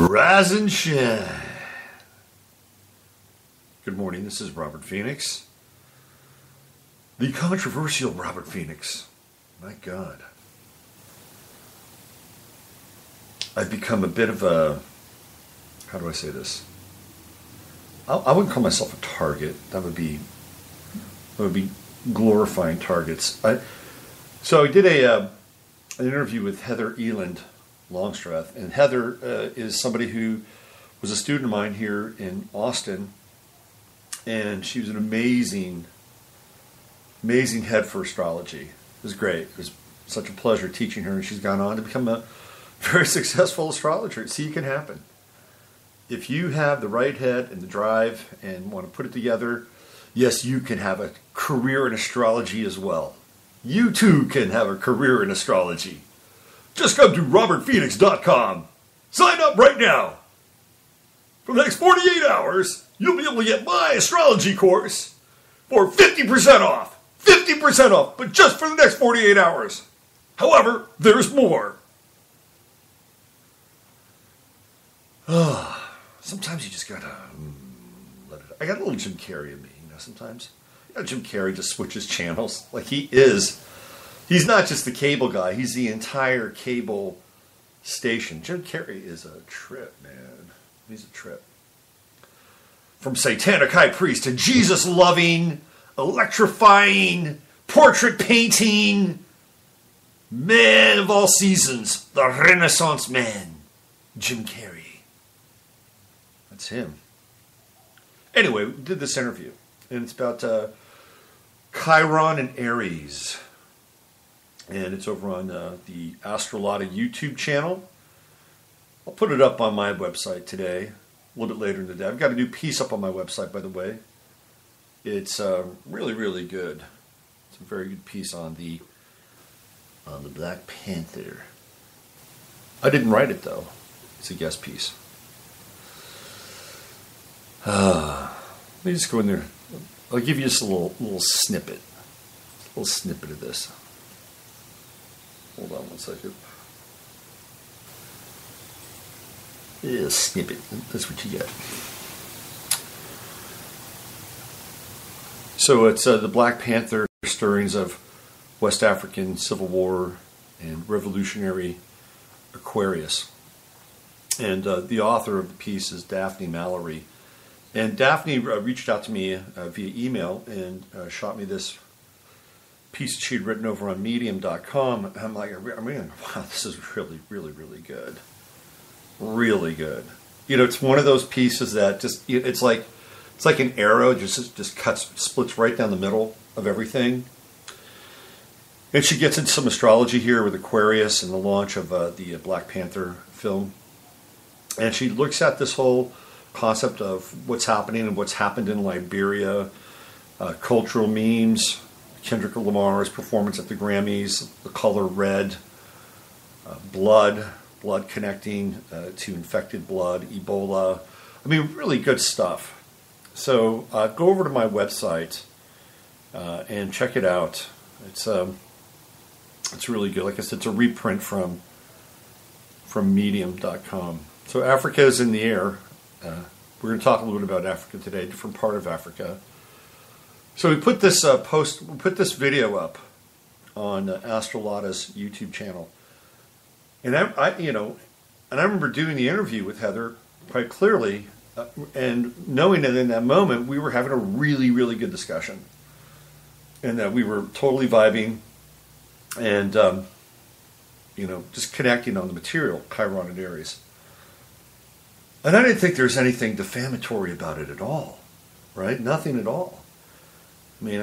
Rise and shine. Good morning, this is Robert Phoenix. The controversial Robert Phoenix. My God. I've become a bit of a, how do I say this? I wouldn't call myself a target. That would be glorifying targets. So I did an interview with Heather Eland Longstreth, and Heather is somebody who was a student of mine here in Austin, and she was an amazing head for astrology. It was great. It was such a pleasure teaching her, and she's gone on to become a very successful astrologer. See, it can happen. If you have the right head and the drive and want to put it together, yes, you can have a career in astrology as well. You too can have a career in astrology. Just come to robertphoenix.com. Sign up right now. For the next 48 hours, you'll be able to get my astrology course for 50% off. 50% off, but just for the next 48 hours. However, there's more. Sometimes you just gotta let it. I got a little Jim Carrey in me, sometimes. Jim Carrey just switches channels. Like he's not just the cable guy, he's the entire cable station. Jim Carrey is a trip, man. He's a trip. From satanic high priest to Jesus-loving, electrifying, portrait painting, man of all seasons, the Renaissance man, Jim Carrey. That's him. Anyway, we did this interview, and it's about Chiron and Aries. And it's over on the Astrolotta YouTube channel. I'll put it up on my website today, a little bit later in the day. I've got a new piece up on my website, by the way. It's really, really good. It's a very good piece on the Black Panther. I didn't write it, though. It's a guest piece. Let me just go in there. I'll give you just a little snippet. A little snippet of this. Hold on one second. Yeah, snippet. That's what you get. So it's the Black Panther stirrings of West African Civil War and revolutionary Aquarius. And the author of the piece is Daphne Mallory. And Daphne reached out to me via email and shot me this piece she'd written over on Medium.com. I'm like, wow, this is really, really, really good. Really good. It's one of those pieces that just, it's like an arrow, just splits right down the middle of everything. And she gets into some astrology here with Aquarius and the launch of the Black Panther film. And she looks at this whole concept of what's happening and what's happened in Liberia, cultural memes, Kendrick Lamar's performance at the Grammys, the color red, blood connecting to infected blood, Ebola. I mean, really good stuff. So go over to my website and check it out. It's really good. Like I said, it's a reprint from Medium.com. So Africa is in the air. We're going to talk a little bit about Africa today, a different part of Africa. So we put this video up on Astrolotta's YouTube channel, and I remember doing the interview with Heather quite clearly, and knowing that in that moment we were having a really, really good discussion, and that we were totally vibing, and just connecting on the material, Chiron and Aries. And I didn't think there was anything defamatory about it at all, right? Nothing at all. I mean,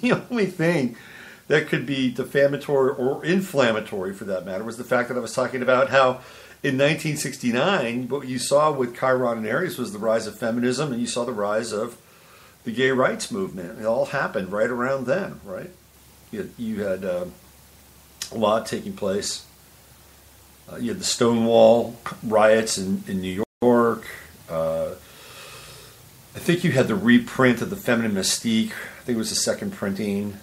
the only thing that could be defamatory or inflammatory for that matter was the fact that I was talking about how in 1969, what you saw with Chiron and Aries was the rise of feminism, and you saw the rise of the gay rights movement. It all happened right around then, right? You had a lot taking place. You had the Stonewall riots in New York. I think you had the reprint of the Feminine Mystique. I think it was the second printing.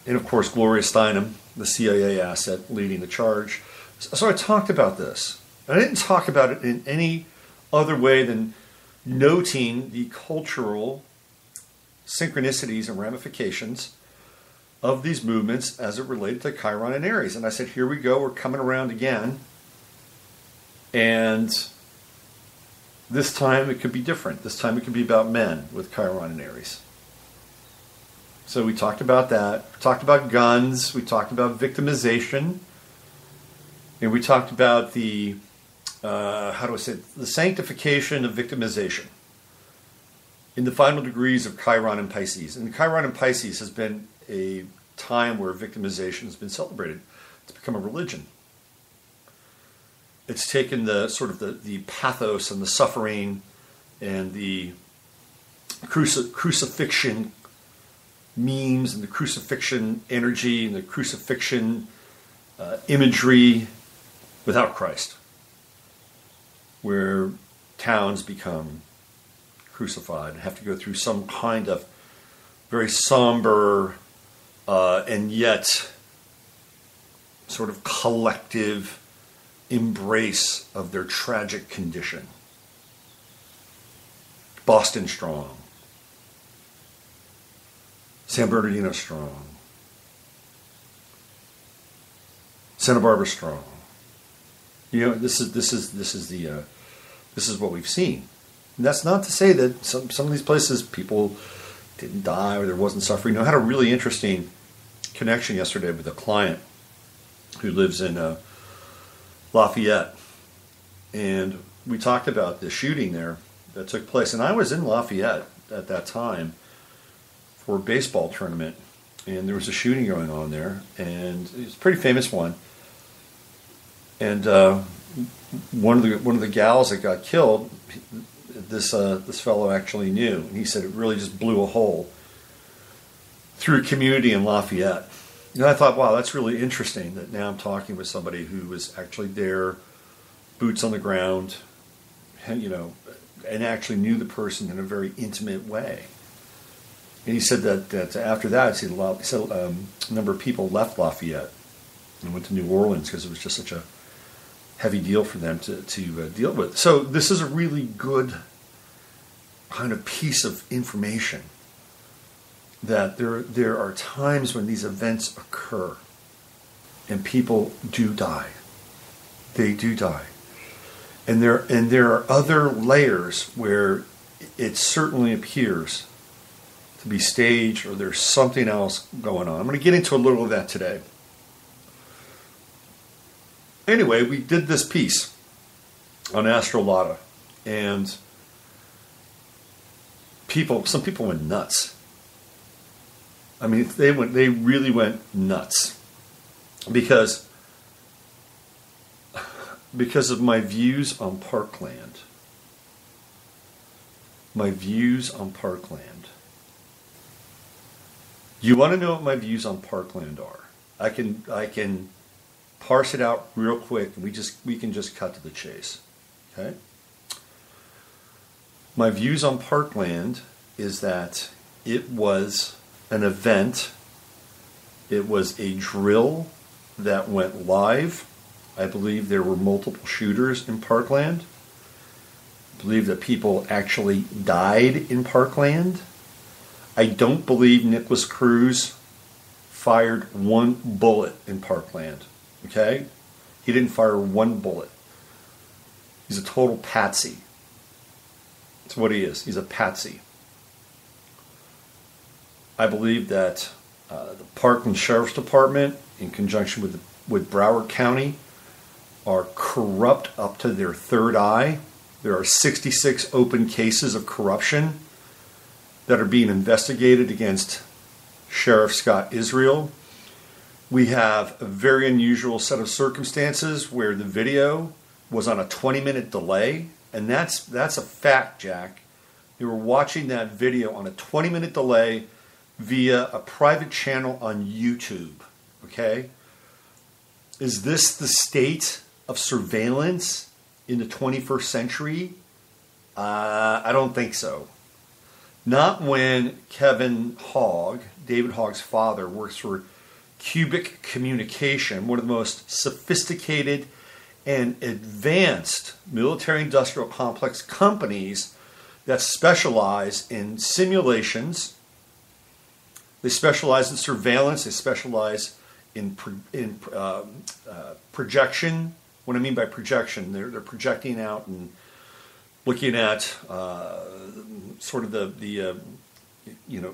And of course, Gloria Steinem, the CIA asset leading the charge. So I talked about this. I didn't talk about it in any other way than noting the cultural synchronicities and ramifications of these movements as it related to Chiron and Aries. And I said, here we go, we're coming around again. And this time it could be different. This time it could be about men with Chiron and Aries. So we talked about that. We talked about guns. We talked about victimization. And we talked about the, the sanctification of victimization in the final degrees of Chiron and Pisces. And Chiron and Pisces has been a time where victimization has been celebrated. It's become a religion. It's taken the sort of the pathos and the suffering and the crucifixion memes and the crucifixion energy and the crucifixion imagery without Christ, where towns become crucified and have to go through some kind of very somber and yet sort of collective embrace of their tragic condition. Boston strong. San Bernardino strong. Santa Barbara strong. You know, this is what we've seen. And that's not to say that some of these places people didn't die or there wasn't suffering. I had a really interesting connection yesterday with a client who lives in Lafayette, and we talked about the shooting there that took place. And I was in Lafayette at that time for a baseball tournament, and there was a shooting going on there, and it was a pretty famous one. And one of the gals that got killed, this fellow actually knew, and he said it really just blew a hole through a community in Lafayette. And I thought, wow, that's really interesting that now I'm talking with somebody who was actually there, boots on the ground, and actually knew the person in a very intimate way. And he said that after that, he said a number of people left Lafayette and went to New Orleans because it was just such a heavy deal for them to deal with. So this is a really good kind of piece of information, that there are times when these events occur and people do die. They do die. And there are other layers where it certainly appears to be staged or there's something else going on. I'm going to get into a little of that today. Anyway, we did this piece on Astrolata, and some people went nuts. I mean, they really went nuts because of my views on Parkland. My views on Parkland. You want to know what my views on Parkland are? I can parse it out real quick, and we can just cut to the chase. Okay? My views on Parkland is that it was an event. It was a drill that went live. I believe there were multiple shooters in Parkland. I believe that people actually died in Parkland. I don't believe Nicholas Cruz fired one bullet in Parkland. Okay? He didn't fire one bullet. He's a total patsy. That's what he is. He's a patsy. I believe that the Parkland Sheriff's Department, in conjunction with Broward County, are corrupt up to their third eye. There are 66 open cases of corruption that are being investigated against Sheriff Scott Israel. We have a very unusual set of circumstances where the video was on a 20-minute delay, and that's a fact, Jack. They were watching that video on a 20-minute delay via a private channel on YouTube. Okay? Is this the state of surveillance in the 21st century? I don't think so. Not when Kevin Hogg, David Hogg's father, works for cubic communication, one of the most sophisticated and advanced military-industrial complex companies that specialize in simulations. They specialize in surveillance. They specialize in projection. What I mean by projection, they're projecting out and looking at sort of the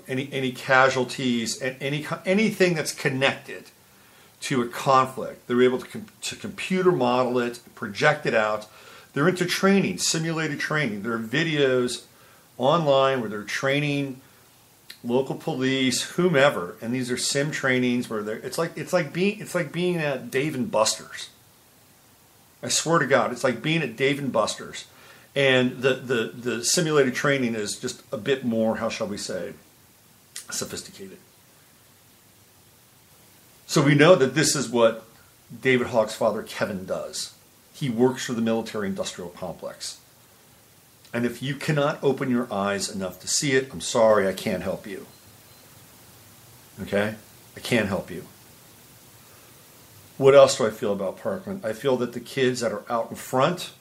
any casualties and anything that's connected to a conflict. They're able to computer model it, project it out. They're into training, simulated training. There are videos online where they're training local police, whomever, and these are sim trainings where it's like being at Dave and Buster's. I swear to God, it's like being at Dave and Buster's, and the simulated training is just a bit more, how shall we say, sophisticated. So we know that this is what David Hogg's father Kevin does. He works for the military-industrial complex. And if you cannot open your eyes enough to see it, I'm sorry, I can't help you. Okay? I can't help you. What else do I feel about Parkland? I feel that the kids that are out in front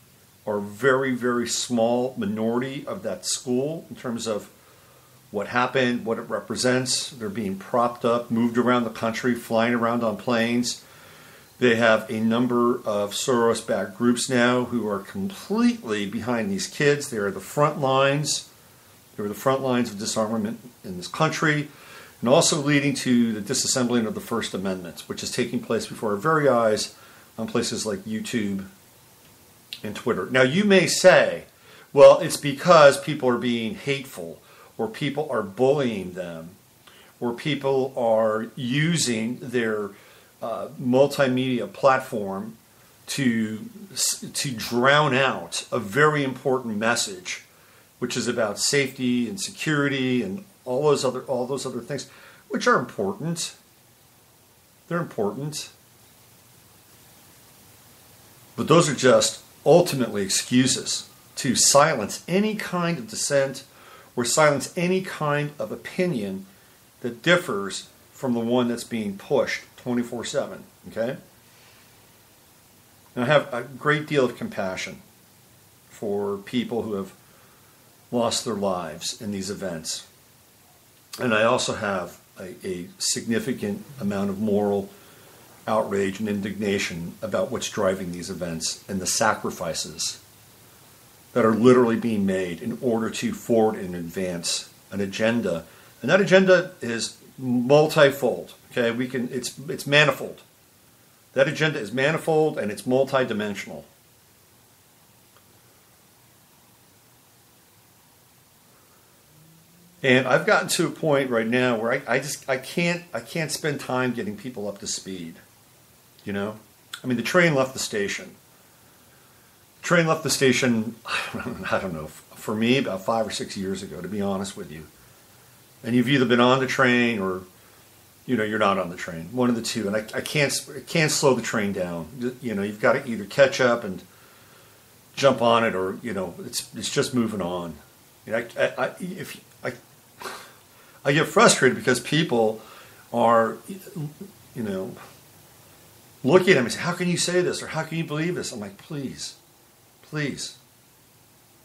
are a very, very small minority of that school in terms of what happened, what it represents. They're being propped up, moved around the country, flying around on planes. They have a number of Soros-backed groups now who are completely behind these kids. They are the front lines. They were the front lines of disarmament in this country, and also leading to the disassembling of the First Amendment, which is taking place before our very eyes on places like YouTube and Twitter. Now, you may say, well, it's because people are being hateful, or people are bullying them, or people are using their multimedia platform to drown out a very important message, which is about safety and security and all those other things, which are important. They're important, but those are just ultimately excuses to silence any kind of dissent or silence any kind of opinion that differs from the one that's being pushed 24/7, okay? And I have a great deal of compassion for people who have lost their lives in these events. And I also have a significant amount of moral outrage and indignation about what's driving these events and the sacrifices that are literally being made in order to forward and advance an agenda. And that agenda is multifold. Okay, it's manifold. That agenda is manifold and it's multidimensional. And I've gotten to a point right now where I can't spend time getting people up to speed. You know? I mean, the train left the station. The train left the station, I don't know, for me about 5 or 6 years ago, to be honest with you. And you've either been on the train or you're not on the train. One of the two. And I can't slow the train down. You've got to either catch up and jump on it, or it's just moving on. I get frustrated because people are looking at me and say, "How can you say this?" or "How can you believe this?" I'm like, please,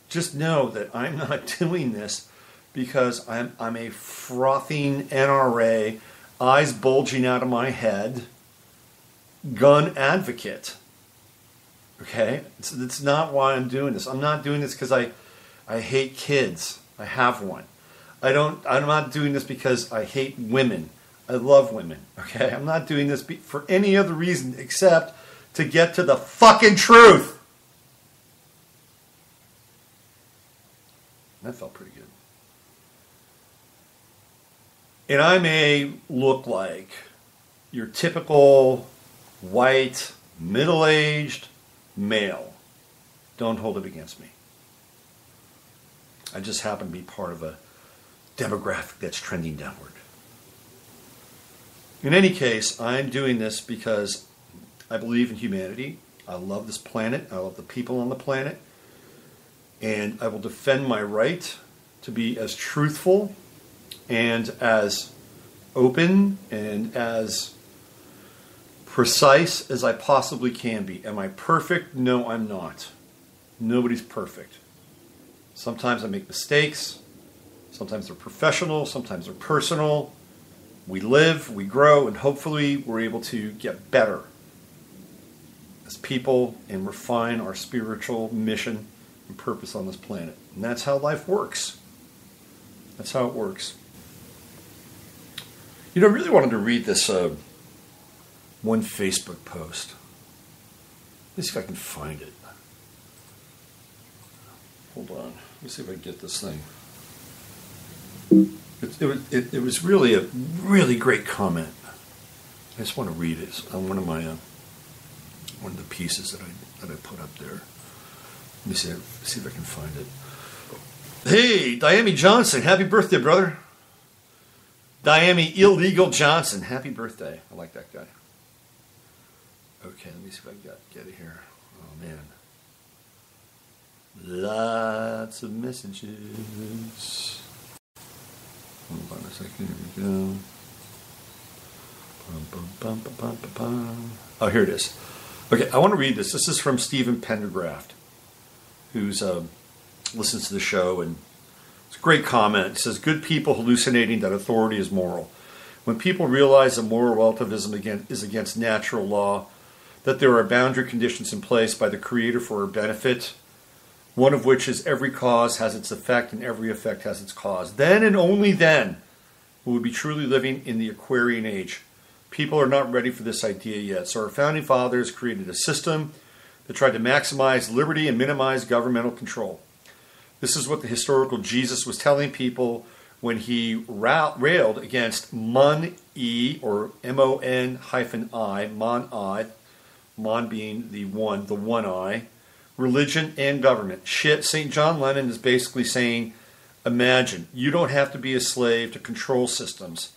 just know that I'm not doing this because I'm a frothing NRA, eyes bulging out of my head, gun advocate. Okay? It's not why I'm doing this. I'm not doing this because I hate kids. I have one. I'm not doing this because I hate women. I love women. Okay? I'm not doing this for any other reason except to get to the fucking truth. That felt pretty good. And I may look like your typical white, middle-aged male. Don't hold it against me. I just happen to be part of a demographic that's trending downward. In any case, I'm doing this because I believe in humanity. I love this planet. I love the people on the planet. And I will defend my right to be as truthful and as open and as precise as I possibly can be. Am I perfect? No, I'm not. Nobody's perfect. Sometimes I make mistakes. Sometimes they're professional. Sometimes they're personal. We live, we grow, and hopefully we're able to get better as people and refine our spiritual mission and purpose on this planet. And that's how life works. That's how it works. You know, I really wanted to read this one Facebook post. Let me see if I can find it. Hold on. Let me see if I can get this thing. It was really a really great comment. I just want to read it. It's on one of the pieces that I put up there. Let me see if I can find it. Hey, Diami Johnson, happy birthday, brother. Diami Illegal Johnson, happy birthday. I like that guy. Okay, let me see if I can get it here. Oh man, lots of messages. Hold on a second, here we go. Oh, here it is. Okay, I want to read this. This is from Stephen Pendergraft, who's listens to the show, and it's a great comment. It says, good people hallucinating that authority is moral. When people realize that moral relativism is against natural law, that there are boundary conditions in place by the Creator for our benefit, one of which is every cause has its effect and every effect has its cause. Then and only then will we be truly living in the Aquarian age. People are not ready for this idea yet. So our founding fathers created a system that tried to maximize liberty and minimize governmental control. This is what the historical Jesus was telling people when he railed against Mon-E, or M-O-N-I, Mon-I, Mon being the one eye, religion and government. Shit, St. John Lennon is basically saying, imagine, you don't have to be a slave to control systems,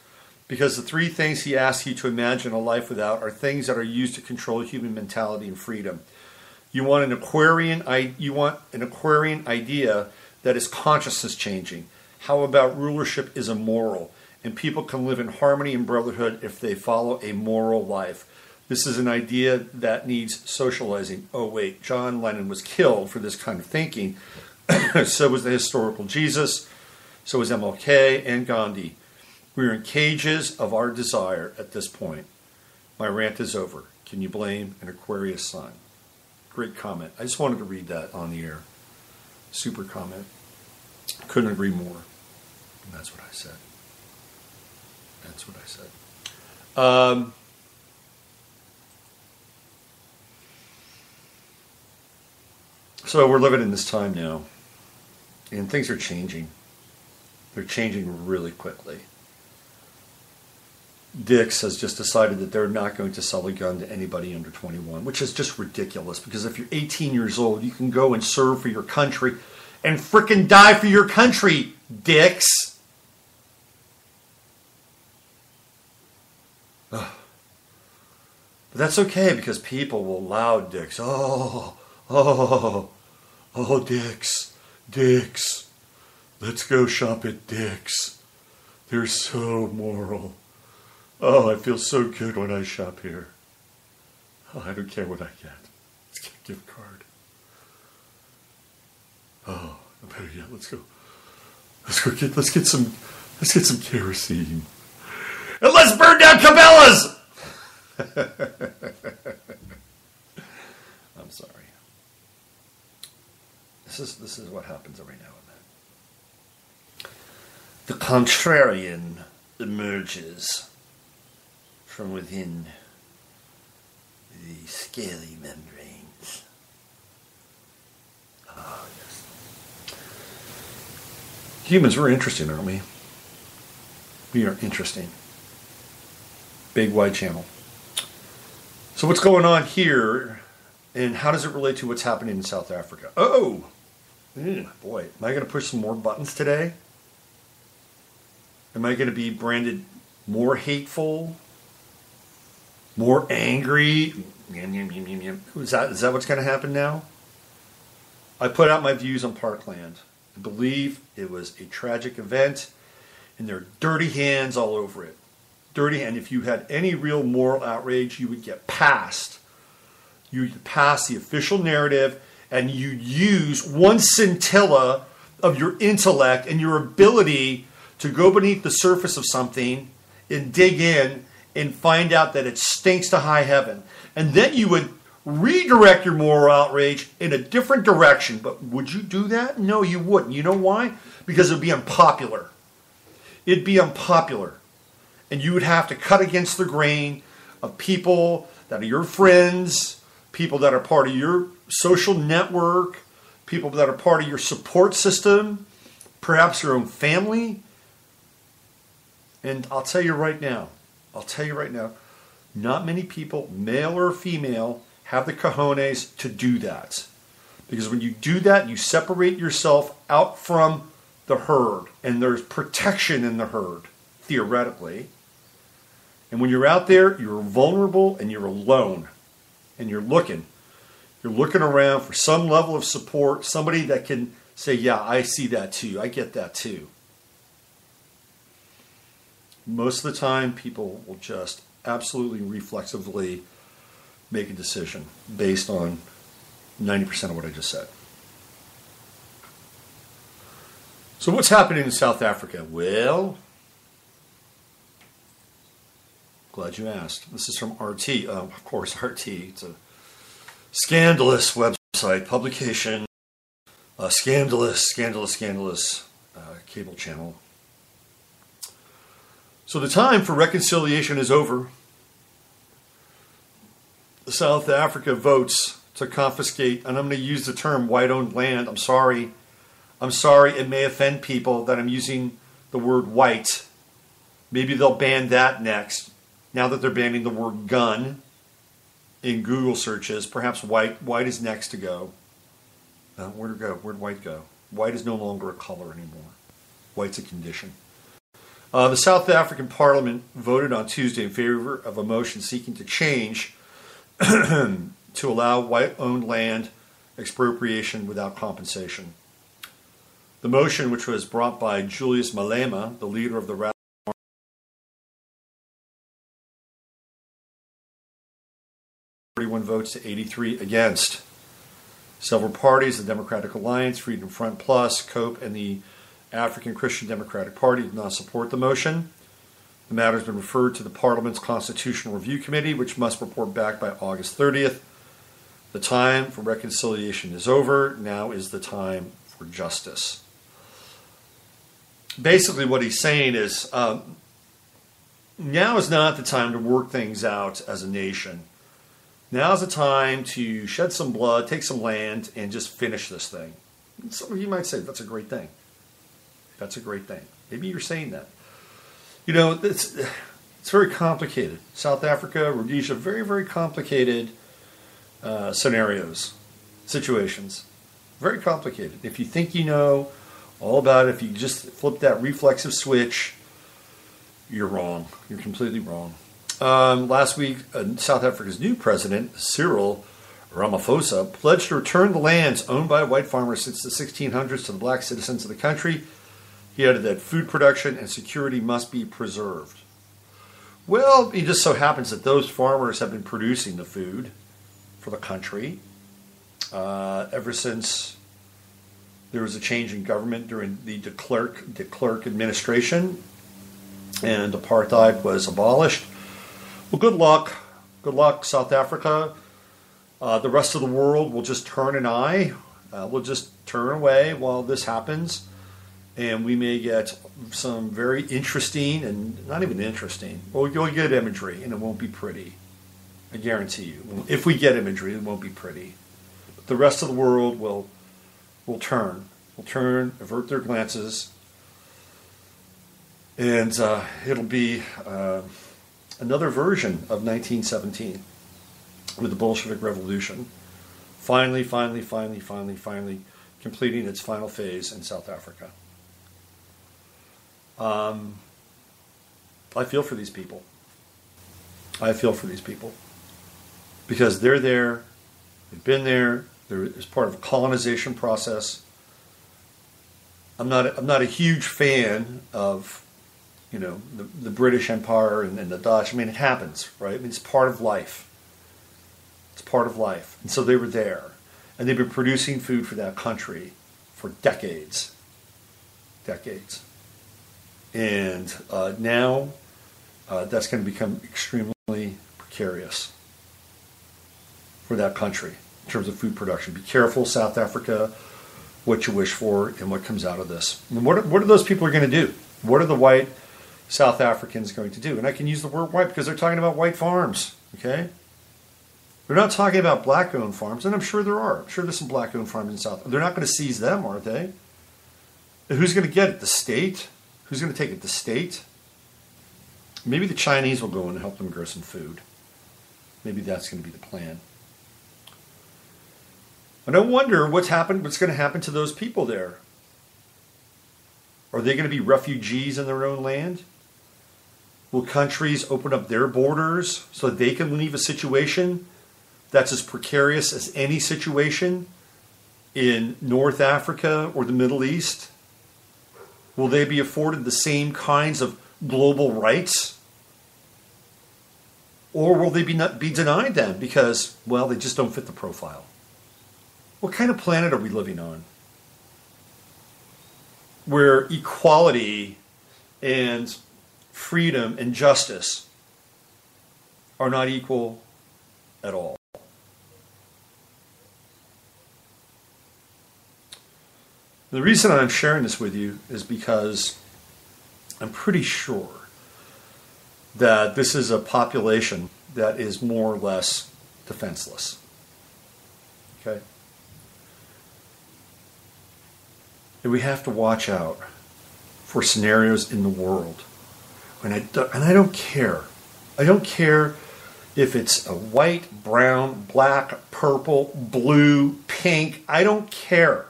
because the three things he asks you to imagine a life without are things that are used to control human mentality and freedom. You want an Aquarian idea that is consciousness changing. How about rulership is immoral, and people can live in harmony and brotherhood if they follow a moral life. This is an idea that needs socializing. Oh wait, John Lennon was killed for this kind of thinking. So was the historical Jesus. So was MLK and Gandhi. We're in cages of our desire at this point. My rant is over. Can you blame an Aquarius sign? Great comment. I just wanted to read that on the air. Super comment. Couldn't agree more. And that's what I said. That's what I said. So we're living in this time now, and things are changing. They're changing really quickly. Dick's has just decided that they're not going to sell a gun to anybody under 21, which is just ridiculous, because if you're 18 years old, you can go and serve for your country and frickin' die for your country, Dicks. Ugh. But that's okay, because people will allow Dicks. Oh, Dick's. Let's go shop at Dick's. They're so moral. Oh, I feel so good when I shop here. Oh, I don't care what I get. Let's get a gift card. Oh, better yet, let's get some kerosene. And let's burn down Cabela's! I'm sorry. This is what happens every now and then. The contrarian emerges from within the scaly membranes. Ah, yes. Humans, we're interesting, aren't we? We are interesting. Big wide channel. So what's going on here, and how does it relate to what's happening in South Africa? Oh! Boy, am I going to push some more buttons today? Am I going to be branded more hateful? More angry? Is that what's going to happen now? I put out my views on Parkland. I believe it was a tragic event, and there are dirty hands all over it. dirty, and if you had any real moral outrage, you would get past. You would pass the official narrative, and you'd use one scintilla of your intellect and your ability to go beneath the surface of something and dig in and find out that it stinks to high heaven. And then you would redirect your moral outrage in a different direction. But would you do that? No, you wouldn't. You know why? Because it would be unpopular. It'd be unpopular. And you would have to cut against the grain of people that are your friends, people that are part of your social network, people that are part of your support system, perhaps your own family. And I'll tell you right now, not many people, male or female, have the cojones to do that. Because when you do that, you separate yourself out from the herd. And there's protection in the herd, theoretically. And when you're out there, you're vulnerable and you're alone. And you're looking around for some level of support, somebody that can say, yeah, I see that too. I get that too. Most of the time, people will just absolutely reflexively make a decision based on 90% of what I just said. So what's happening in South Africa? Well, glad you asked. This is from RT. Of course, RT. It's a scandalous website, publication, scandalous cable channel. So the time for reconciliation is over. South Africa votes to confiscate, and I'm going to use the term white-owned land. I'm sorry, it may offend people that I'm using the word white. Maybe they'll ban that next. Now that they're banning the word gun in Google searches, perhaps white is next to go. Where'd it go? Where'd white go? White is no longer a color anymore. White's a condition. The South African Parliament voted on Tuesday in favor of a motion seeking to change to allow white-owned land expropriation without compensation. The motion, which was brought by Julius Malema, the leader of the Radical 41 votes to 83 against. Several parties, the Democratic Alliance, Freedom Front Plus, COPE, and the African Christian Democratic Party did not support the motion. The matter has been referred to the Parliament's Constitutional Review Committee, which must report back by August 30th. The time for reconciliation is over. Now is the time for justice. Basically what he's saying is now is not the time to work things out as a nation. Now is the time to shed some blood, take some land, and just finish this thing. So you might say, that's a great thing. That's a great thing. Maybe you're saying that. You know, it's very complicated. South Africa, Rhodesia, very, very complicated scenarios, situations. Very complicated. If you think you know all about it, if you just flip that reflexive switch, you're wrong. You're completely wrong. Last week, South Africa's new president, Cyril Ramaphosa, pledged to return the lands owned by white farmers since the 1600s to the black citizens of the country. He added that food production and security must be preserved. Well, it just so happens that those farmers have been producing the food for the country ever since there was a change in government during the de Klerk administration and apartheid was abolished. Well, good luck. Good luck, South Africa. The rest of the world will just turn an eye. We'll just turn away while this happens. And we may get some very interesting, and not even interesting, well, you'll get imagery, and it won't be pretty. I guarantee you. If we get imagery, it won't be pretty. But the rest of the world will turn. Will turn, avert their glances, and it'll be another version of 1917 with the Bolshevik Revolution. Finally completing its final phase in South Africa. I feel for these people. Because they're there, they've been there, they're as part of a colonization process. I'm not a huge fan of the British Empire and the Dutch. I mean, it happens, right? I mean, it's part of life. It's part of life. And so they were there. And they've been producing food for that country for decades. Decades. And now that's going to become extremely precarious for that country in terms of food production. Be careful, South Africa, what you wish for and what comes out of this. And what are those people going to do? What are the white South Africans going to do? And I can use the word white because they're talking about white farms, okay? They're not talking about black-owned farms, and I'm sure there are. I'm sure there's some black-owned farms in South. They're not going to seize them, are they? And who's going to get it? The state? Who's going to take it? The state? Maybe the Chinese will go in and help them grow some food. Maybe that's going to be the plan. And I wonder what's going to happen to those people there. Are they going to be refugees in their own land? Will countries open up their borders so they can leave a situation that's as precarious as any situation in North Africa or the Middle East? Will they be afforded the same kinds of global rights? Or will they be denied them because, well, they just don't fit the profile? What kind of planet are we living on? Where equality and freedom and justice are not equal at all. The reason I'm sharing this with you is because I'm pretty sure that this is a population that is more or less defenseless. Okay? And we have to watch out for scenarios in the world. And I don't care. I don't care if it's a white, brown, black, purple, blue, pink. I don't care.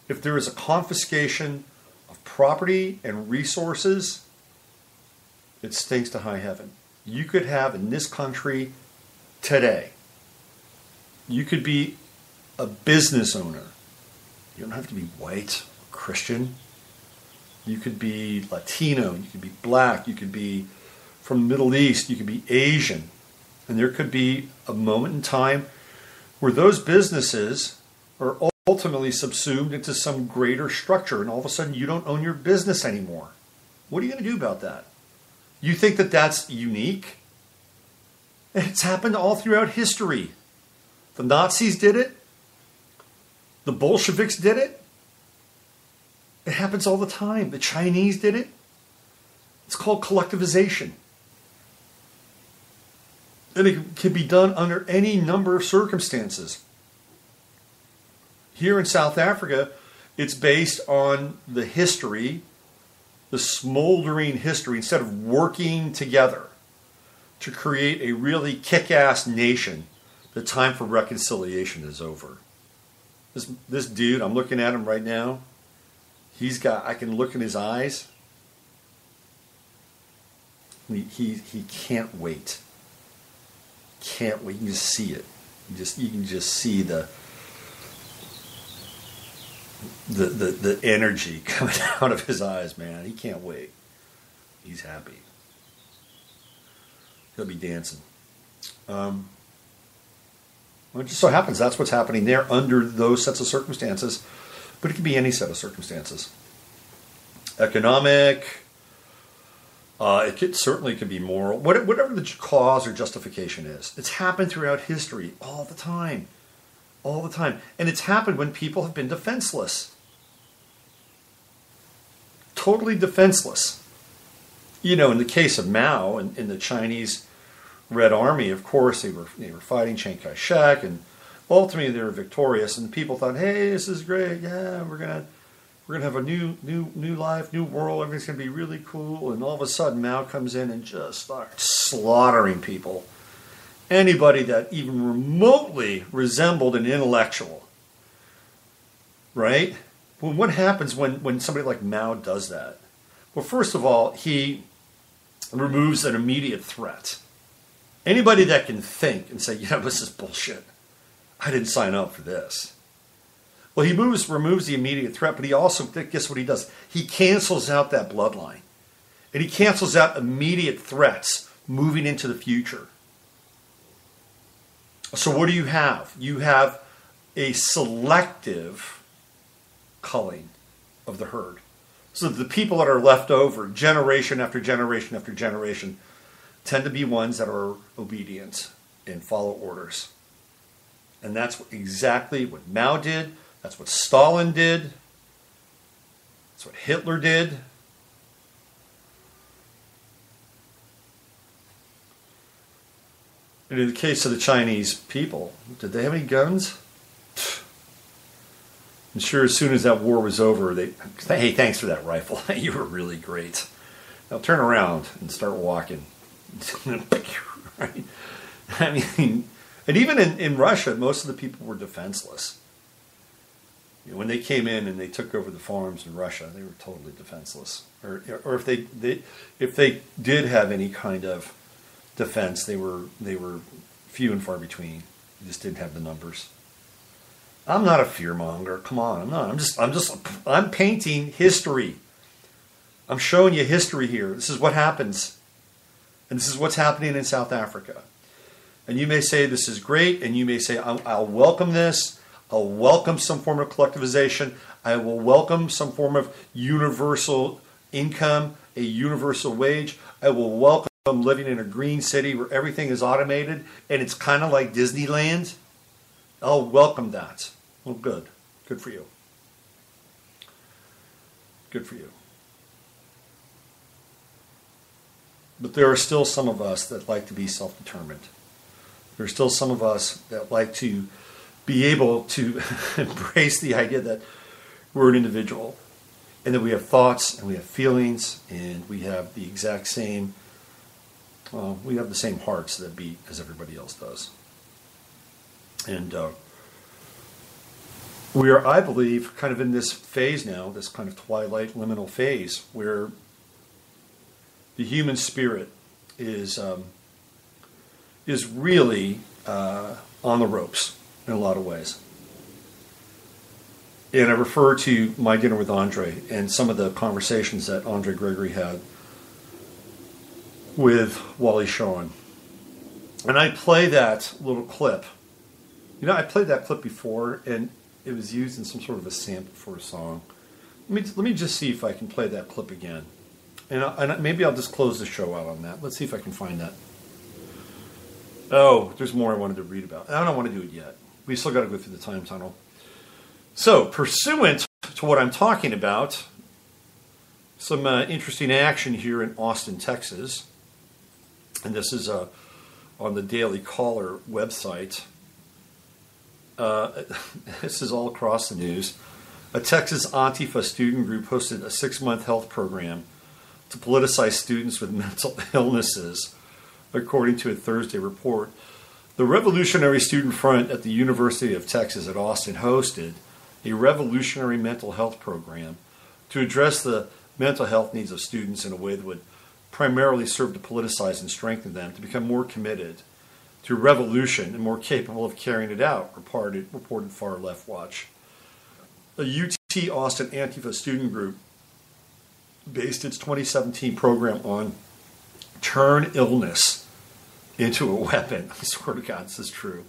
If there is a confiscation of property and resources, it stinks to high heaven. You could have in this country today, you could be a business owner. You don't have to be white, Christian. You could be Latino, you could be black, you could be from the Middle East, you could be Asian. And there could be a moment in time where those businesses are ultimately subsumed into some greater structure, and all of a sudden you don't own your business anymore. What are you going to do about that? You think that that's unique? It's happened all throughout history. The Nazis did it. The Bolsheviks did it. It happens all the time. The Chinese did it. It's called collectivization. And it can be done under any number of circumstances. Here in South Africa, it's based on the history, the smoldering history. Instead of working together to create a really kick-ass nation, the time for reconciliation is over. This dude, I'm looking at him right now. I can look in his eyes. He can't wait. Can't wait. You can just see it. You can just see the energy coming out of his eyes, man. He can't wait. He's happy. He'll be dancing. Well, it just so happens that's what's happening there under those sets of circumstances. But it could be any set of circumstances. Economic. Certainly could be moral. Whatever the cause or justification is. It's happened throughout history all the time. All the time. And it's happened when people have been defenseless. Totally defenseless. In the case of Mao and in the Chinese Red Army, of course, they were fighting Chiang Kai-shek, and ultimately they were victorious. And people thought, "Hey, this is great. Yeah, we're gonna have a new life, new world. Everything's gonna be really cool." And all of a sudden, Mao comes in and just starts slaughtering people. Anybody that even remotely resembled an intellectual, right? Well, what happens when somebody like Mao does that? Well, first of all, he removes an immediate threat. Anybody that can think and say, "Yeah, this is bullshit. I didn't sign up for this." Well, he removes the immediate threat, but he also, guess what he does? He cancels out that bloodline. And he cancels out immediate threats moving into the future. So what do you have? You have a selective culling of the herd. So the people that are left over, generation after generation after generation, tend to be ones that are obedient and follow orders. And that's exactly what Mao did. That's what Stalin did. That's what Hitler did. And in the case of the Chinese people, did they have any guns? I'm sure as soon as that war was over, hey, thanks for that rifle. You were really great. Now turn around and start walking. Right? I mean, and even in Russia, most of the people were defenseless. You know, when they came in and they took over the farms in Russia, they were totally defenseless. Or if they did have any kind of defense, they were few and far between. They just didn't have the numbers. I'm not a fearmonger. Come on, I'm not. I'm painting history. I'm showing you history here. This is what happens. And this is what's happening in South Africa. And you may say this is great, and you may say, I'll welcome this. I'll welcome some form of collectivization. I will welcome some form of universal income, a universal wage. I will welcome living in a green city where everything is automated and it's kind of like Disneyland. I'll welcome that. Well, good. Good for you. Good for you. But there are still some of us that like to be self-determined. There are still some of us that like to be able to embrace the idea that we're an individual and that we have thoughts and we have feelings and we have the exact same, we have the same hearts that beat as everybody else does. And we are, I believe, kind of in this phase now, this kind of twilight liminal phase where the human spirit is really on the ropes in a lot of ways. And I refer to My Dinner with Andre and some of the conversations that Andre Gregory had with Wally Shawn. And I play that little clip. You know, I played that clip before, and it was used in some sort of a sample for a song. Let me just see if I can play that clip again. And maybe I'll just close the show out on that. Let's see if I can find that. Oh, there's more I wanted to read about. I don't want to do it yet. We still got to go through the time tunnel. So, pursuant to what I'm talking about, some interesting action here in Austin, Texas. And this is on the Daily Caller website. This is all across the news. A Texas Antifa student group hosted a 6-month health program to politicize students with mental illnesses, according to a Thursday report. The Revolutionary Student Front at the University of Texas at Austin hosted a revolutionary mental health program to address the mental health needs of students in a way that would primarily serve to politicize and strengthen them to become more committed to revolution and more capable of carrying it out, reported Far Left Watch. A UT Austin Antifa student group based its 2017 program on turn illness into a weapon. I swear to God, this is true.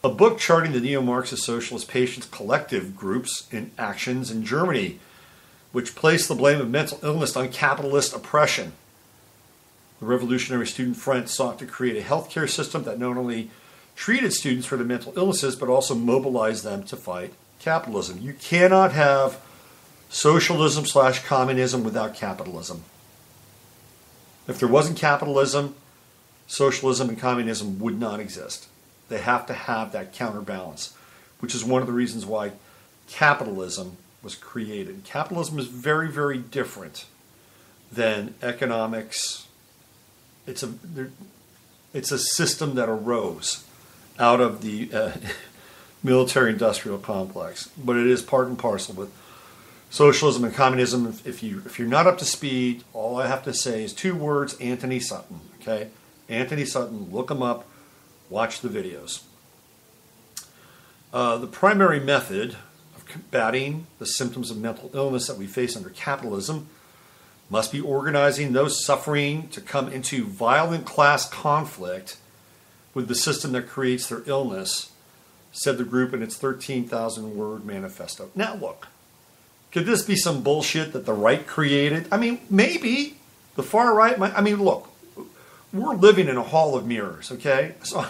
A book charting the neo-Marxist socialist patients collective groups in actions in Germany, which placed the blame of mental illness on capitalist oppression. The Revolutionary Student Front sought to create a healthcare system that not only treated students for their mental illnesses, but also mobilized them to fight capitalism. You cannot have socialism/communism without capitalism. If there wasn't capitalism, socialism and communism would not exist. They have to have that counterbalance, which is one of the reasons why capitalism was created. Capitalism is very, very different than economics. It's a system that arose out of the military-industrial complex, but it is part and parcel with socialism and communism. If you're not up to speed, all I have to say is 2 words: Anthony Sutton. Okay, Anthony Sutton. Look him up. Watch the videos. The primary method of combating the symptoms of mental illness that we face under capitalism must be organizing those suffering to come into violent class conflict with the system that creates their illness, said the group in its 13,000-word manifesto. Now look, could this be some bullshit that the right created? I mean, maybe. The far right might. I mean, look, we're living in a hall of mirrors, okay? So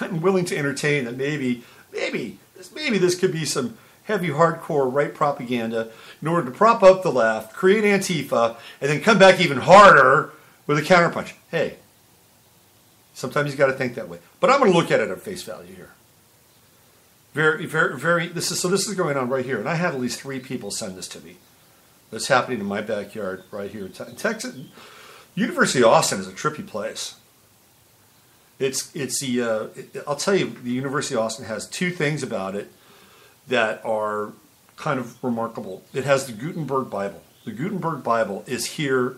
I'm willing to entertain that maybe this could be some heavy, hardcore right propaganda in order to prop up the left, create Antifa, and then come back even harder with a counterpunch. Hey, sometimes you got to think that way. But I'm going to look at it at face value here. This is going on right here, and I had at least 3 people send this to me. That's happening in my backyard right here in Texas. University of Austin is a trippy place. I'll tell you, the University of Austin has 2 things about it that are kind of remarkable. It has the Gutenberg Bible. The Gutenberg Bible is here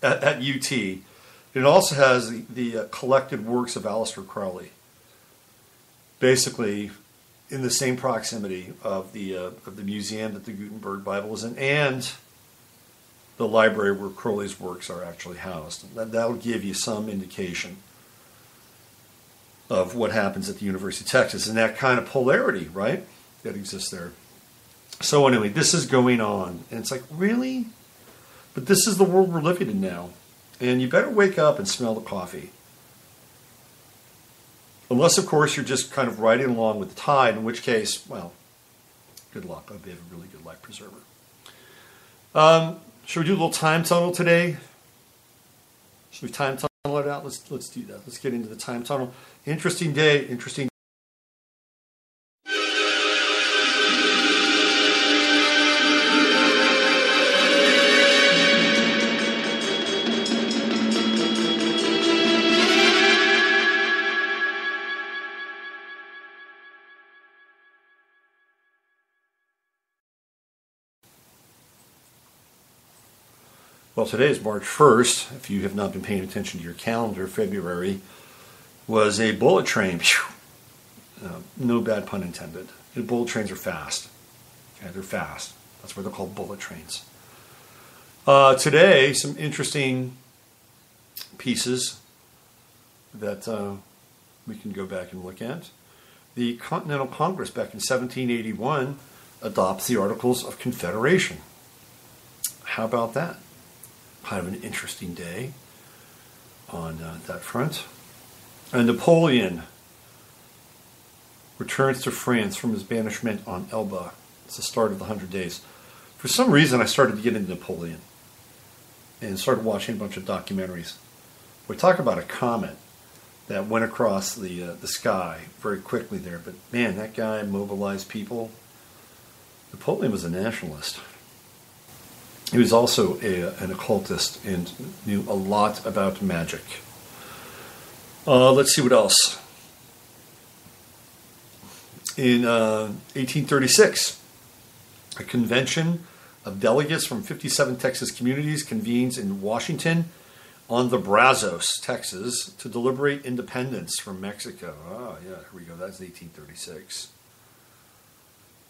at UT. It also has the collected works of Aleister Crowley, basically in the same proximity of the museum that the Gutenberg Bible is in, and the library where Crowley's works are actually housed. That'll give you some indication of what happens at the University of Texas and that kind of polarity, right, that exists there. So anyway, this is going on, and it's like, really? But this is the world we're living in now, and you better wake up and smell the coffee. Unless, of course, you're just kind of riding along with the tide, in which case, well, good luck. I'll be a really good life preserver. Should we do a little time tunnel today? Should we time tunnel it out? Let's do that. Let's get into the time tunnel. Interesting day. Interesting. Well, today is March 1st. If you have not been paying attention to your calendar, February was a bullet train. No bad pun intended. The bullet trains are fast. Okay, they're fast. That's why they're called bullet trains. Today, some interesting pieces that we can go back and look at. The Continental Congress back in 1781 adopts the Articles of Confederation. How about that? Kind of an interesting day on that front. And Napoleon returns to France from his banishment on Elba. It's the start of the 100 Days. For some reason, I started to get into Napoleon and started watching a bunch of documentaries. We talk about a comet that went across the sky very quickly there, but man, that guy mobilized people. Napoleon was a nationalist. He was also an occultist and knew a lot about magic. Let's see what else. In 1836, a convention of delegates from 57 Texas communities convenes in Washington on the Brazos, Texas, to deliberate independence from Mexico. Oh, yeah, here we go. That's 1836.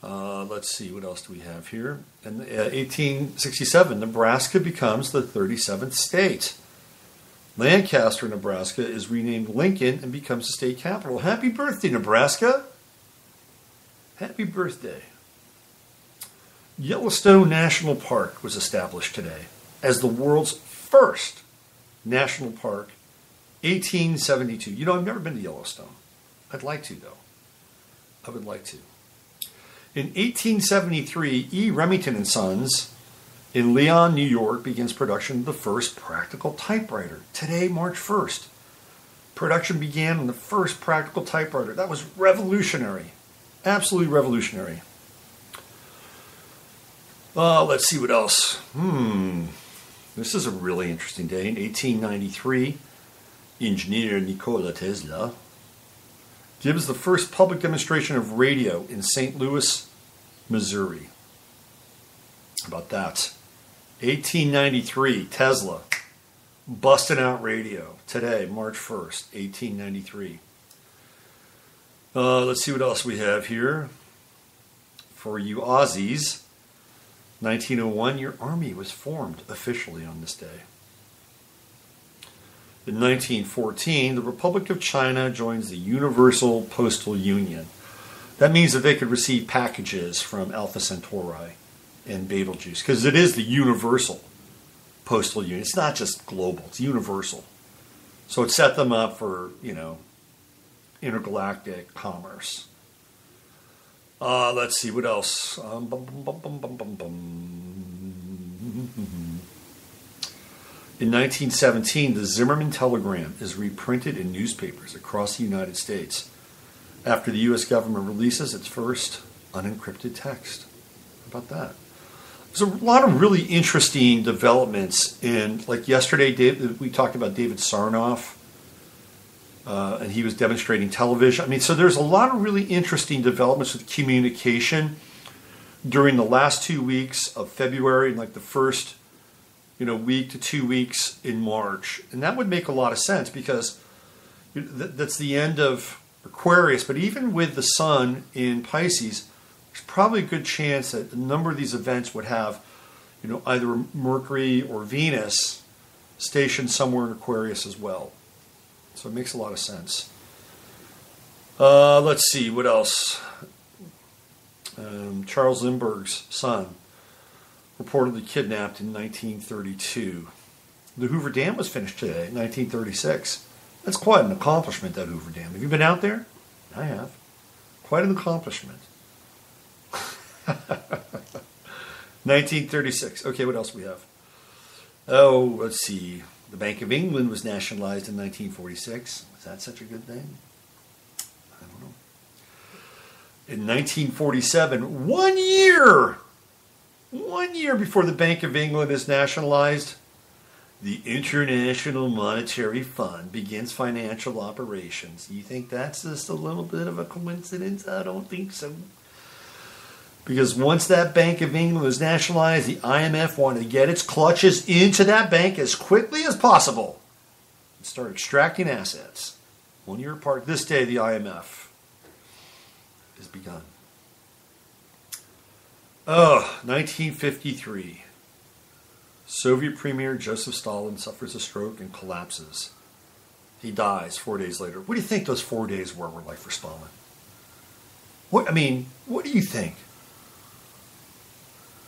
Let's see, what else do we have here? In 1867, Nebraska becomes the 37th state. Lancaster, Nebraska is renamed Lincoln and becomes the state capital. Happy birthday, Nebraska! Happy birthday. Yellowstone National Park was established today as the world's first national park, 1872. You know, I've never been to Yellowstone. I'd like to, though. I would like to. In 1873, E. Remington and Sons in Leon, New York, begins production of the first practical typewriter. Today, March 1st. Production began on the first practical typewriter. That was revolutionary. Absolutely revolutionary. Let's see what else. This is a really interesting day. In 1893, engineer Nikola Tesla gives the first public demonstration of radio in St. Louis, Missouri. How about that? 1893, Tesla busting out radio. Today, March 1st, 1893. Let's see what else we have here. For you Aussies, 1901, your army was formed officially on this day. In 1914, the Republic of China joins the Universal Postal Union. That means that they could receive packages from Alpha Centauri and Betelgeuse, because it is the Universal Postal Union. It's not just global, it's universal. So it set them up for, intergalactic commerce. Let's see, what else? In 1917, the Zimmerman Telegram is reprinted in newspapers across the United States after the U.S. government releases its first unencrypted text. How about that? There's a lot of really interesting developments in, like yesterday, we talked about David Sarnoff, and he was demonstrating television. I mean, so there's a lot of really interesting developments with communication during the last 2 weeks of February and like the first, week to 2 weeks in March. And that would make a lot of sense because that's the end of Aquarius. But even with the sun in Pisces, there's probably a good chance that a number of these events would have, either Mercury or Venus stationed somewhere in Aquarius as well. So it makes a lot of sense. Let's see, what else? Charles Lindbergh's son, reportedly kidnapped in 1932. The Hoover Dam was finished today, 1936. That's quite an accomplishment, that Hoover Dam. Have you been out there? I have. Quite an accomplishment. 1936. Okay, what else we have? Oh, let's see. The Bank of England was nationalized in 1946. Was that such a good thing? I don't know. In 1947, 1 year before the Bank of England is nationalized, the International Monetary Fund begins financial operations. You think that's just a little bit of a coincidence? I don't think so. Because once that Bank of England was nationalized, the IMF wanted to get its clutches into that bank as quickly as possible and start extracting assets. 1 year apart, this day the IMF has begun. 1953. Soviet Premier Joseph Stalin suffers a stroke and collapses. He dies 4 days later. What do you think those 4 days were like for Stalin? What do you think?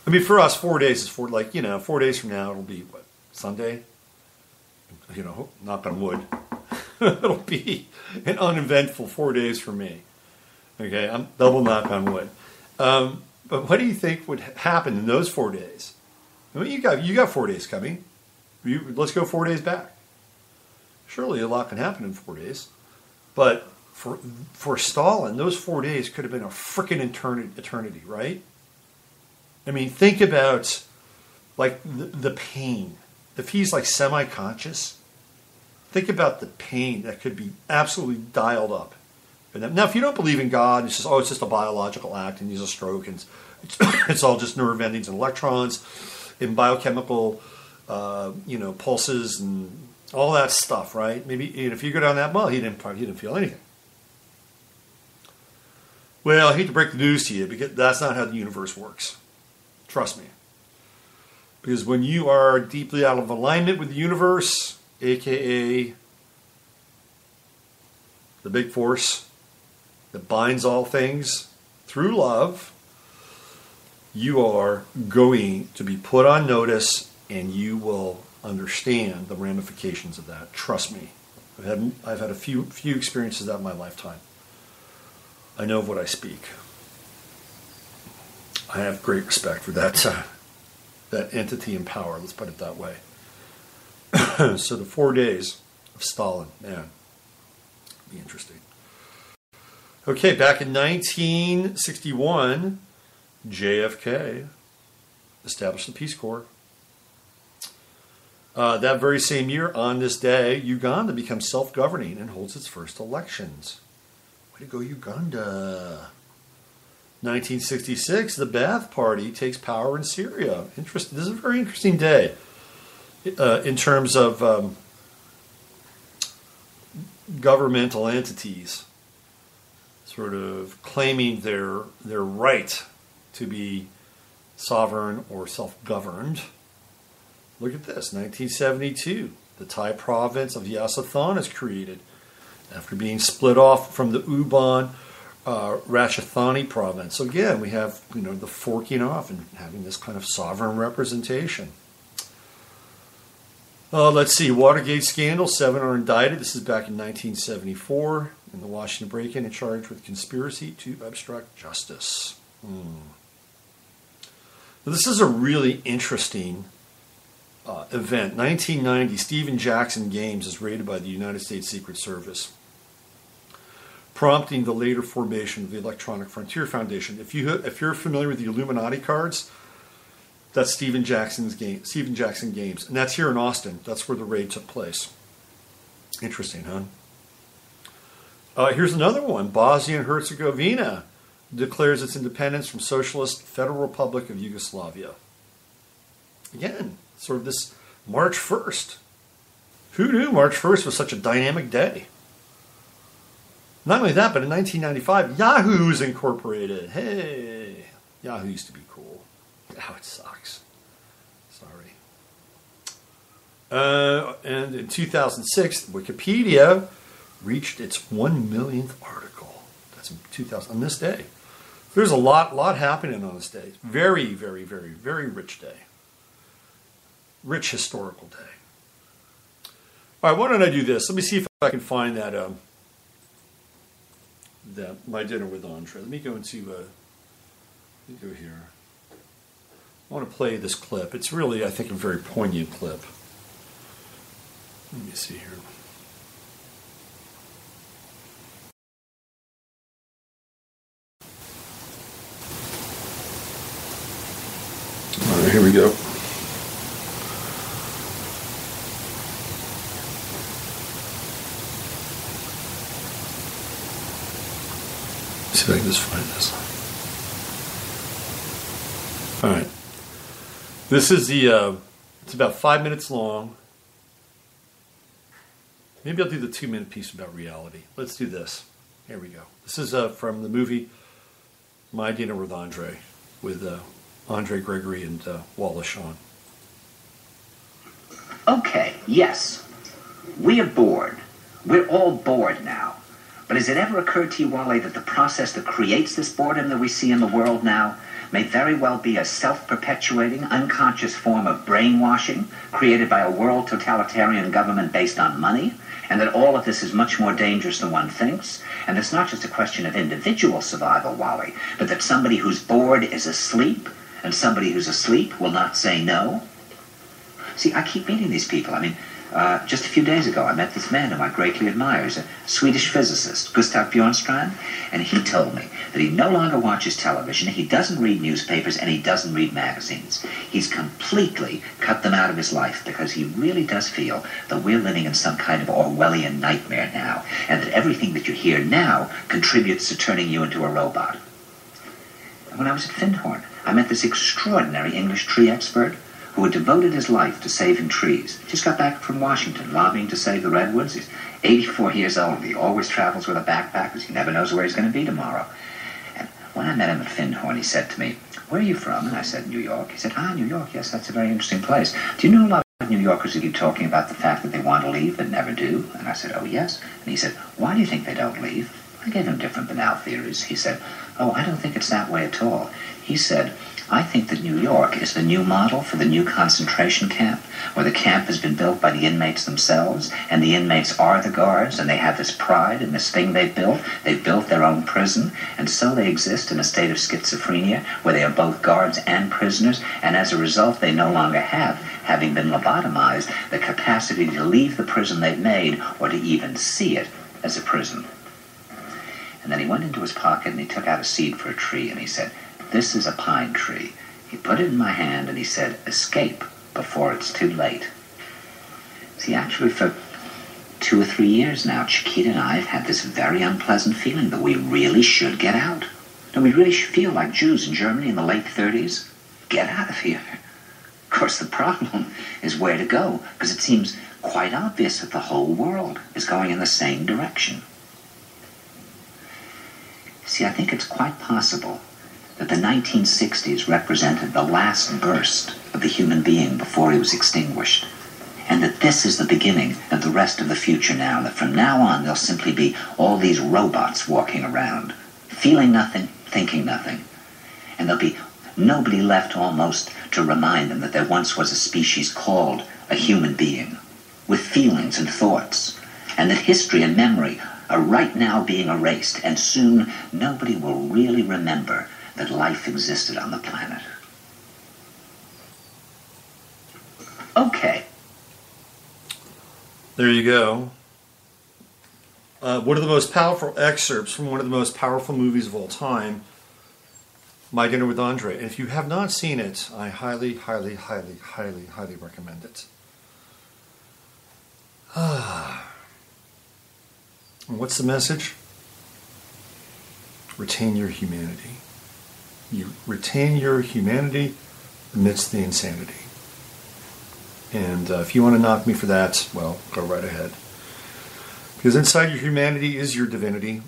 I mean, for us, 4 days is 4 days from now, it'll be, what, Sunday? Knock on wood. It'll be an uneventful 4 days for me. Okay, I'm double knock on wood. But what do you think would happen in those 4 days? I mean, you got 4 days coming. Let's go 4 days back. Surely a lot can happen in 4 days. But for Stalin, those 4 days could have been a freaking eternity, right? I mean, think about like the pain. If he's like semi-conscious, think about the pain that could be absolutely dialed up. Now, if you don't believe in God, it's just a biological act and he's a stroke and it's all just nerve endings and electrons and biochemical, pulses and all that stuff, right? Maybe if you go down that well, he didn't feel anything. Well, I hate to break the news to you because that's not how the universe works. Trust me. Because when you are deeply out of alignment with the universe, aka the big force that binds all things through love, you are going to be put on notice and you will understand the ramifications of that. Trust me. I've had a few experiences of that in my lifetime. I know of what I speak. I have great respect for that entity and power, let's put it that way. So the 4 days of Stalin, man, be interesting. Okay, back in 1961, JFK established the Peace Corps. That very same year, on this day, Uganda becomes self-governing and holds its first elections. Way to go, Uganda. 1966, the Ba'ath Party takes power in Syria. Interesting. This is a very interesting day in terms of governmental entities sort of claiming their right to be sovereign or self-governed. Look at this, 1972. The Thai province of Yasothon is created after being split off from the Ubon Ratchathani province. So again, we have the forking off and having this kind of sovereign representation. Let's see, Watergate scandal, 7 are indicted. This is back in 1974 in the Washington break-in and charged with conspiracy to obstruct justice. Now, this is a really interesting event. 1990, Stephen Jackson Games is raided by the United States Secret Service, prompting the later formation of the Electronic Frontier Foundation. If you're familiar with the Illuminati cards, that's Stephen Jackson Games, and that's here in Austin. That's where the raid took place. Interesting, huh? Here's another one. Bosnia and Herzegovina declares its independence from Socialist Federal Republic of Yugoslavia. Again, sort of this March 1st. Who knew March 1st was such a dynamic day? Not only that, but in 1995, Yahoo was incorporated. Hey, Yahoo used to be cool. Now it sucks. Sorry. And in 2006, Wikipedia reached its 1 millionth article. That's in 2000, on this day. There's a lot happening on this day. Very, very, very, very rich day. Rich historical day. All right, why don't I do this? Let me see if I can find that My Dinner with Andre. Let me go into let me go here. I want to play this clip. It's really, I think, a very poignant clip. Let me see here. All right, here we go. Let's see if I can just find this. All right. This is it's about 5 minutes long. Maybe I'll do the 2-minute piece about reality. Let's do this. Here we go. This is from the movie My Dinner with Andre, with Andre Gregory and Wallace Shawn. Okay, yes. We are bored. We're all bored now. But has it ever occurred to you, Wally, that the process that creates this boredom that we see in the world now may very well be a self-perpetuating, unconscious form of brainwashing created by a world totalitarian government based on money, and that all of this is much more dangerous than one thinks, and it's not just a question of individual survival, Wally, but that somebody who's bored is asleep, and somebody who's asleep will not say no? See, I keep meeting these people. I mean, just a few days ago, I met this man whom I greatly admire. He's a Swedish physicist, Gustav Bjornstrand, and he told me that he no longer watches television, he doesn't read newspapers, and he doesn't read magazines. He's completely cut them out of his life because he really does feel that we're living in some kind of Orwellian nightmare now, and that everything that you hear now contributes to turning you into a robot. And when I was at Findhorn, I met this extraordinary English tree expert who had devoted his life to saving trees. He just got back from Washington, lobbying to save the redwoods. He's 84 years old. He always travels with a backpack because he never knows where he's going to be tomorrow. And when I met him at Findhorn, he said to me, "Where are you from?" And I said, "New York." He said, "New York, yes, that's a very interesting place. Do you know a lot of New Yorkers who keep talking about the fact that they want to leave but never do?" And I said, "Oh, yes." And he said, "Why do you think they don't leave?" I gave him different banal theories. He said, "Oh, I don't think it's that way at all." He said, "I think that New York is the new model for the new concentration camp, where the camp has been built by the inmates themselves, and the inmates are the guards, and they have this pride in this thing they've built. They've built their own prison, and so they exist in a state of schizophrenia, where they are both guards and prisoners, and as a result, they no longer have, having been lobotomized, the capacity to leave the prison they've made, or to even see it as a prison." And then he went into his pocket, and he took out a seed for a tree, and he said, "This is a pine tree." He put it in my hand and he said, "Escape before it's too late." See, actually for 2 or 3 years now, Chiquita and I have had this very unpleasant feeling that we really should get out. And we really should feel like Jews in Germany in the late 30s. Get out of here. Of course, the problem is where to go, because it seems quite obvious that the whole world is going in the same direction. See, I think it's quite possible that the 1960s represented the last burst of the human being before he was extinguished, and that this is the beginning of the rest of the future now, that from now on there'll simply be all these robots walking around, feeling nothing, thinking nothing, and there'll be nobody left almost to remind them that there once was a species called a human being, with feelings and thoughts, and that history and memory are right now being erased, and soon nobody will really remember that life existed on the planet. Okay. There you go. One of the most powerful excerpts from one of the most powerful movies of all time, My Dinner with Andre. And if you have not seen it, I highly, highly, highly, highly, highly recommend it. And what's the message? Retain your humanity. You retain your humanity amidst the insanity. And if you want to knock me for that, well, go right ahead. Because inside your humanity is your divinity,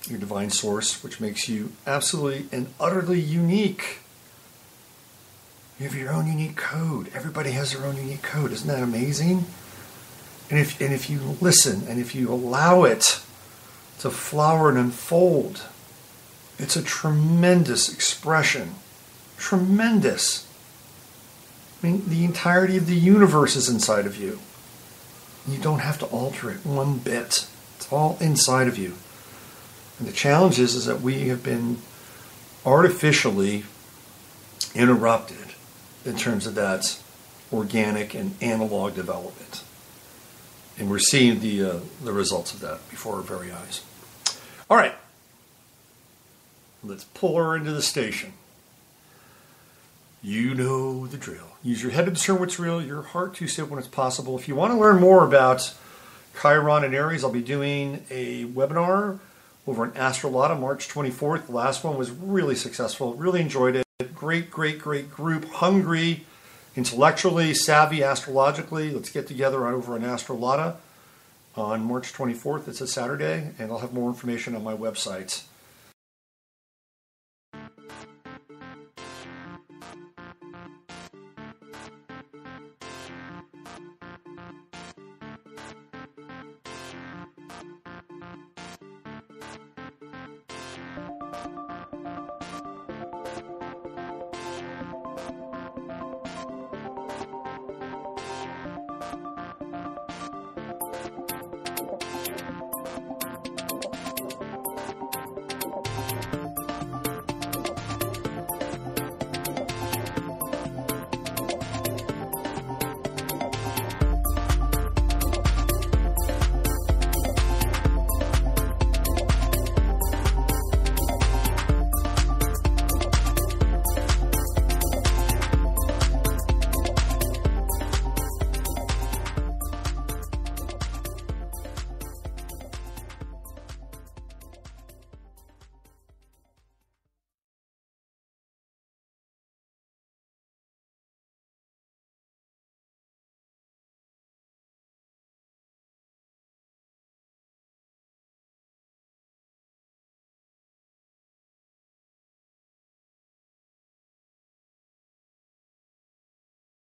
your divine source, which makes you absolutely and utterly unique. You have your own unique code. Everybody has their own unique code. Isn't that amazing? And if you listen and if you allow it to flower and unfold, it's a tremendous expression. Tremendous. I mean, the entirety of the universe is inside of you. You don't have to alter it one bit. It's all inside of you. And the challenge is that we have been artificially interrupted in terms of that organic and analog development. And we're seeing the results of that before our very eyes. All right. Let's pull her into the station. You know the drill. Use your head to discern what's real, your heart to see it when it's possible. If you want to learn more about Chiron and Aries, I'll be doing a webinar over in Astrolata, March 24th. The last one was really successful. Really enjoyed it. Great, great, great group. Hungry, intellectually savvy, astrologically. Let's get together over in Astrolata on March 24th. It's a Saturday, and I'll have more information on my website